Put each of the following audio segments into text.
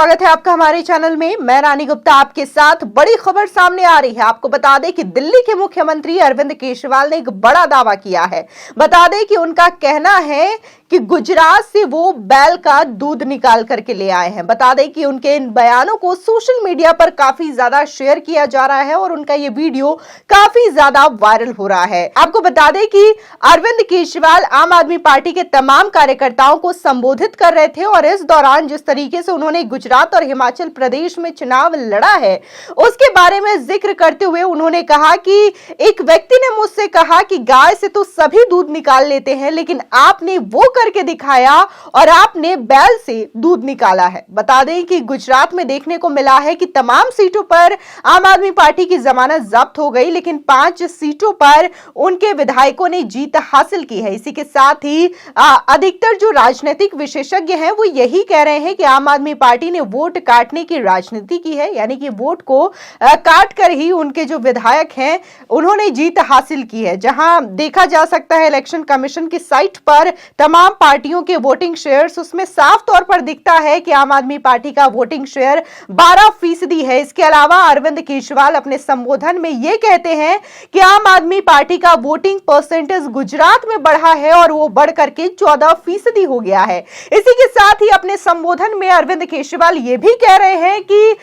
स्वागत है आपका हमारे चैनल में। मैं रानी गुप्ता आपके साथ। बड़ी खबर सामने आ रही है। आपको बता दें कि दिल्ली के मुख्यमंत्री अरविंद केजरीवाल ने एक बड़ा दावा किया है। बता दें कि उनका कहना है कि गुजरात से वो बैल का दूध निकाल करके ले आए हैं। बता दें कि उनके इन बयानों को सोशल मीडिया पर काफी ज्यादा शेयर किया जा रहा है और उनका ये वीडियो काफी ज्यादा वायरल हो रहा है। आपको बता दें कि अरविंद केजरीवाल आम आदमी पार्टी के तमाम कार्यकर्ताओं को संबोधित कर रहे थे और इस दौरान जिस तरीके से उन्होंने गुजरात और हिमाचल प्रदेश में चुनाव लड़ा है उसके बारे में जिक्र करते हुए उन्होंने कहा कि एक व्यक्ति ने मुझसे कहा कि गाय से तो सभी दूध निकाल लेते हैं, लेकिन आपने वो करके दिखाया और आपने बैल से दूध निकाला है। बता दें कि गुजरात में देखने को मिला है कि तमाम सीटों पर आम आदमी पार्टी की जमानत जब्त हो गई, लेकिन 5 सीटों पर उनके विधायकों ने जीत हासिल की है। इसी के साथ ही अधिकतर जो राजनीतिक विशेषज्ञ हैं वो यही कह रहे हैं कि आम आदमी पार्टी ने वोट काटने की राजनीति की है, यानी कि वोट को काट कर ही उनके जो विधायक हैं उन्होंने जीत हासिल की है। जहां देखा जा सकता है इलेक्शन कमीशन की साइट पर तमाम पार्टियों के वोटिंग शेयर्स, उसमें साफ तौर पर दिखता है कि आम आदमी पार्टी का वोटिंग शेयर 12% है। इसके अलावा अरविंद केजरीवाल अपने संबोधन में यह कहते हैं कि आम आदमी पार्टी का वोटिंग परसेंटेज गुजरात में बढ़ा है और वो बढ़ करके 14% हो गया है। इसी के साथ ही अपने संबोधन में अरविंद केजरीवाल ये भी कह रहे हैं कि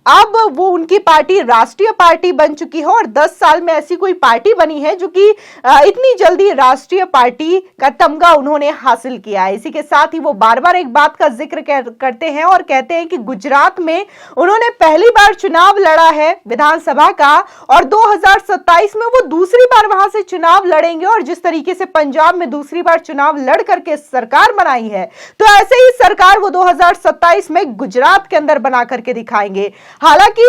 अब वो उनकी पार्टी राष्ट्रीय पार्टी बन चुकी है और 10 साल में ऐसी कोई पार्टी बनी है जो कि इतनी जल्दी राष्ट्रीय पार्टी का तमगा उन्होंने हासिल किया है। इसी के साथ ही वो बार बार एक बात का जिक्र करते हैं और कहते हैं कि गुजरात में उन्होंने पहली बार चुनाव लड़ा है विधानसभा का और 2027 में वो दूसरी बार वहां से चुनाव लड़ेंगे और जिस तरीके से पंजाब में दूसरी बार चुनाव लड़ करके सरकार बनाई है तो ऐसे ही सरकार वो 2027 में गुजरात के अंदर बना करके दिखाएंगे। हालांकि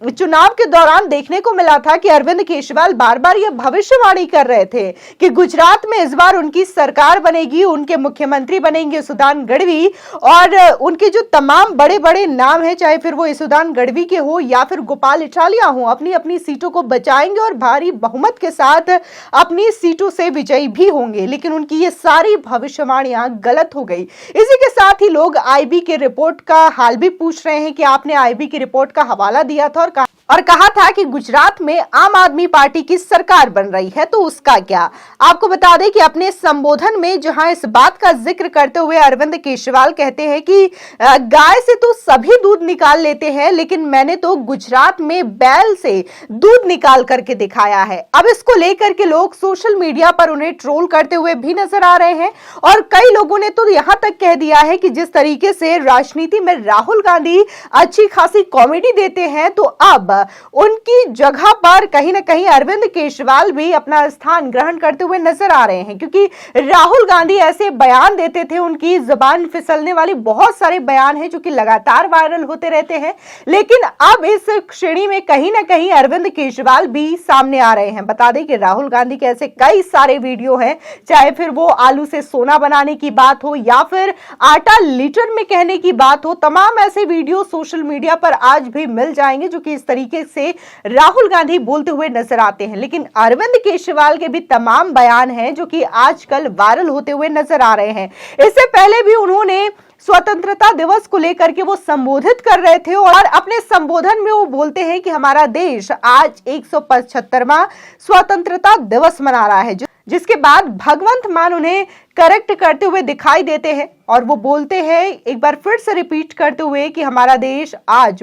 चुनाव के दौरान देखने को मिला था कि अरविंद केजरीवाल बार बार यह भविष्यवाणी कर रहे थे कि गुजरात में इस बार उनकी सरकार बनेगी, उनके मुख्यमंत्री बनेंगे यशोदान गढ़वी और उनके जो तमाम बड़े बड़े नाम हैं, चाहे फिर वो यशोदान गढ़वी के हो या फिर गोपाल इटालिया हो, अपनी अपनी सीटों को बचाएंगे और भारी बहुमत के साथ अपनी सीटों से विजयी भी होंगे। लेकिन उनकी ये सारी भविष्यवाणियां गलत हो गई। इसी के साथ ही लोग आईबी के रिपोर्ट का हाल भी पूछ रहे हैं कि आपने आईबी की रिपोर्ट का हवाला दिया था और कहा था कि गुजरात में आम आदमी पार्टी की सरकार बन रही है, तो उसका क्या। आपको बता दें कि अपने संबोधन में जहां इस बात का जिक्र करते हुए अरविंद केजरीवाल कहते हैं कि गाय से तो सभी दूध निकाल लेते हैं, लेकिन मैंने तो गुजरात में बैल से दूध निकाल करके दिखाया है। अब इसको लेकर के लोग सोशल मीडिया पर उन्हें ट्रोल करते हुए भी नजर आ रहे हैं और कई लोगों ने तो यहां तक कह दिया है कि जिस तरीके से राजनीति में राहुल गांधी अच्छी खासी कॉमेडी देते हैं, तो अब उनकी जगह पर कहीं ना कहीं अरविंद केजरीवाल भी अपना स्थान ग्रहण करते हुए नजर आ रहे हैं, क्योंकि राहुल गांधी ऐसे बयान देते थे, उनकी जुबान फिसलने वाली बहुत सारे बयान हैं जो कि लगातार वायरल होते रहते हैं। लेकिन अब इस श्रेणी में कहीं ना कहीं अरविंद केजरीवाल भी सामने आ रहे हैं। बता दें कि राहुल गांधी के ऐसे कई सारे वीडियो हैं, चाहे फिर वो आलू से सोना बनाने की बात हो या फिर आटा लीटर में कहने की बात हो, तमाम ऐसे वीडियो सोशल मीडिया पर आज भी मिल जाएंगे जो कि इस तरीके से राहुल गांधी बोलते हुए नजर आते हैं। लेकिन अरविंद केजरीवाल के भी तमाम बयान हैं जो कि आजकल वायरल होते हुए नजर आ रहे हैं। इससे पहले भी उन्होंने स्वतंत्रता दिवस को लेकर के वो संबोधित कर रहे थे और अपने संबोधन में वो बोलते हैं कि हमारा देश आज 175वां स्वतंत्रता दिवस मना रहा है, जिसके बाद भगवंत मान उन्हें करेक्ट करते हुए दिखाई देते हैं और वो बोलते हैं एक बार फिर से रिपीट करते हुए कि हमारा देश आज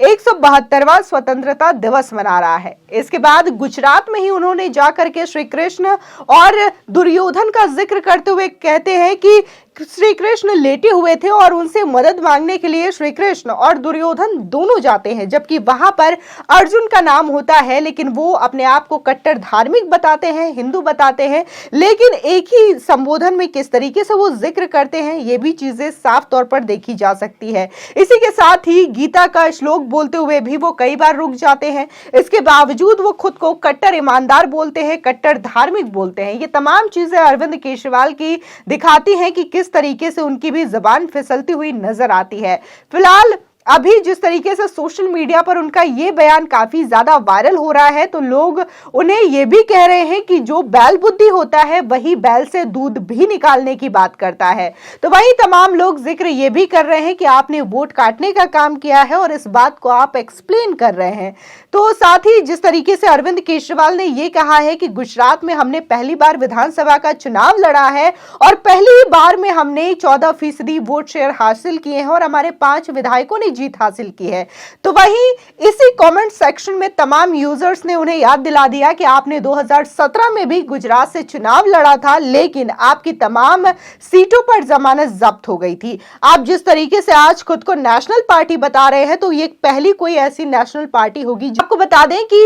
172वां स्वतंत्रता दिवस मना रहा है। इसके बाद गुजरात में ही उन्होंने जाकर के श्री कृष्ण और दुर्योधन का जिक्र करते हुए कहते हैं कि श्री कृष्ण लेटे हुए थे और उनसे मदद मांगने के लिए श्री कृष्ण और दुर्योधन दोनों जाते हैं, जबकि वहां पर अर्जुन का नाम होता है, लेकिन वो अपने आप को कट्टर धार्मिक बताते हैं, हिंदू बताते हैं। लेकिन एक ही संबोधन में किस तरीके से वो जिक्र करते हैं, ये भी चीजें साफ तौर पर देखी जा सकती है। इसी के साथ ही गीता का श्लोक बोलते हुए भी वो कई बार रुक जाते हैं। इसके बावजूद वो खुद को कट्टर ईमानदार बोलते हैं, कट्टर धार्मिक बोलते हैं। ये तमाम चीजें अरविंद केजरीवाल की दिखाती हैं कि किस तरीके से उनकी भी जुबान फिसलती हुई नजर आती है। फिलहाल अभी जिस तरीके से सोशल मीडिया पर उनका ये बयान काफी ज्यादा वायरल हो रहा है, तो लोग उन्हें ये भी कह रहे हैं कि जो बैल बुद्धि होता है वही बैल से दूध भी निकालने की बात करता है। तो वही तमाम लोग जिक्र ये भी कर रहे हैं कि आपने वोट काटने का काम किया है और इस बात को आप एक्सप्लेन कर रहे हैं। तो साथ ही जिस तरीके से अरविंद केजरीवाल ने यह कहा है कि गुजरात में हमने पहली बार विधानसभा का चुनाव लड़ा है और पहली बार में हमने 14% वोट शेयर हासिल किए हैं और हमारे 5 विधायकों ने जीत हासिल की है। तो वहीं इसी कमेंट सेक्शन में तमाम यूजर्स ने उन्हें याद दिला दिया कि आपने 2017 में भी गुजरात से चुनाव लड़ा था, लेकिन आपकी तमाम सीटों पर जमानत जब्त हो गई थी। आप जिस तरीके से आज खुद को नेशनल पार्टी बता रहे हैं, तो ये पहली कोई ऐसी नेशनल पार्टी होगी। आपको बता दें कि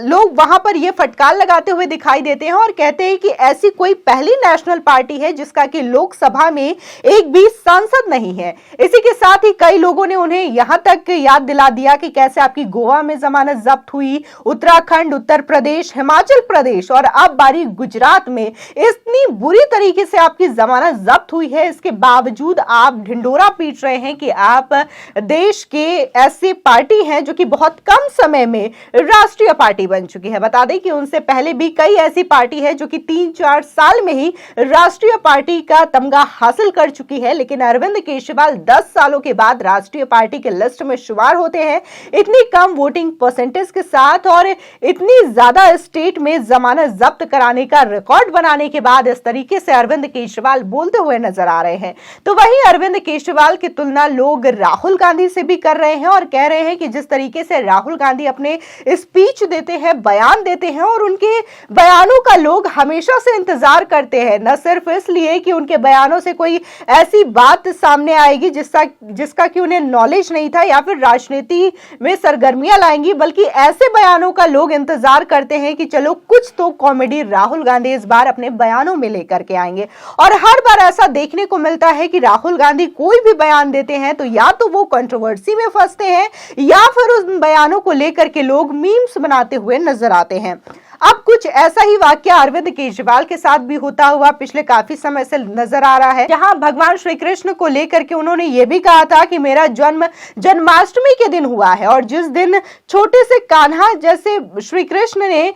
लोग वहां पर ये फटकार लगाते हुए दिखाई देते हैं और कहते हैं कि ऐसी कोई पहली नेशनल पार्टी है जिसका कि लोकसभा में एक भी सांसद नहीं है। इसी के साथ ही कई लोगों ने उन्हें यहां तक याद दिला दिया कि कैसे आपकी गोवा में जमानत जब्त हुई, उत्तराखंड, उत्तर प्रदेश, हिमाचल प्रदेश और अब बारी गुजरात में इतनी बुरी तरीके से आपकी जमानत जब्त हुई है। इसके बावजूद आप ढिंडोरा पीट रहे हैं कि आप देश के ऐसी पार्टी हैं जो कि बहुत कम समय में राष्ट्रीय पार्टी बन चुकी है। बता दें कि उनसे पहले भी कई ऐसी पार्टी है जो कि 3-4 साल में ही राष्ट्रीय पार्टी का तमगा हासिल कर चुकी है, लेकिन अरविंद केजरीवाल 10 सालों के बाद राष्ट्रीय पार्टी के लिस्ट में शुमार होते हैं। इतनी कम वोटिंग परसेंटेज के साथ और इतनी ज्यादा स्टेट में जमानत जब्त कराने का रिकॉर्ड बनाने के बाद इस तरीके से अरविंद केजरीवाल बोलते हुए नजर आ रहे हैं। तो वहीं अरविंद केजरीवाल की तुलना लोग राहुल गांधी से भी कर रहे हैं और कह रहे हैं कि जिस तरीके से राहुल गांधी अपने स्पीच देते हैं, बयान देते हैं और उनके बयानों का लोग हमेशा से इंतजार करते हैं, न सिर्फ इसलिए कि उनके बयानों से कोई ऐसी बात सामने आएगी जिसका कि उन्हें नॉलेज नहीं था या फिर राजनीति में सरगर्मियां लाएंगी, बल्कि ऐसे बयानों का लोग इंतजार करते हैं कि चलो कुछ तो कॉमेडी राहुल गांधी इस बार अपने बयानों में लेकर के आएंगे। और हर बार ऐसा देखने को मिलता है कि राहुल गांधी कोई भी बयान देते हैं तो या तो वो कंट्रोवर्सी में फंसते हैं या फिर उन बयानों को लेकर के लोग मीम्स बनाते हुए नजर आते हैं। अब कुछ ऐसा ही वाकया अरविंद केजरीवाल के साथ भी होता हुआ पिछले काफी समय से नजर आ रहा है, जहां भगवान श्री कृष्ण को लेकर के उन्होंने ये भी कहा था कि मेरा जन्म जन्माष्टमी के दिन हुआ है और जिस दिन छोटे से कान्हा जैसे श्री कृष्ण ने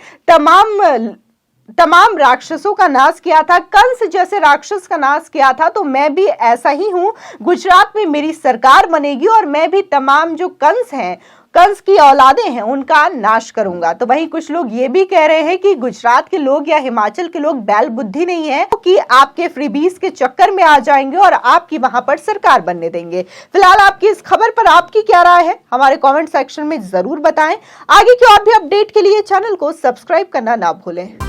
तमाम राक्षसों का नाश किया था, कंस जैसे राक्षस का नाश किया था, तो मैं भी ऐसा ही हूं। गुजरात में मेरी सरकार बनेगी और मैं भी तमाम जो कंस की औलादें हैं उनका नाश करूंगा। तो वहीं कुछ लोग ये भी कह रहे हैं कि गुजरात के लोग या हिमाचल के लोग बैल बुद्धि नहीं है कि आपके फ्रीबीज के चक्कर में आ जाएंगे और आपकी वहां पर सरकार बनने देंगे। फिलहाल आपकी इस खबर पर आपकी क्या राय है, हमारे कमेंट सेक्शन में जरूर बताएं। आगे की और भी अपडेट के लिए चैनल को सब्सक्राइब करना ना भूलें।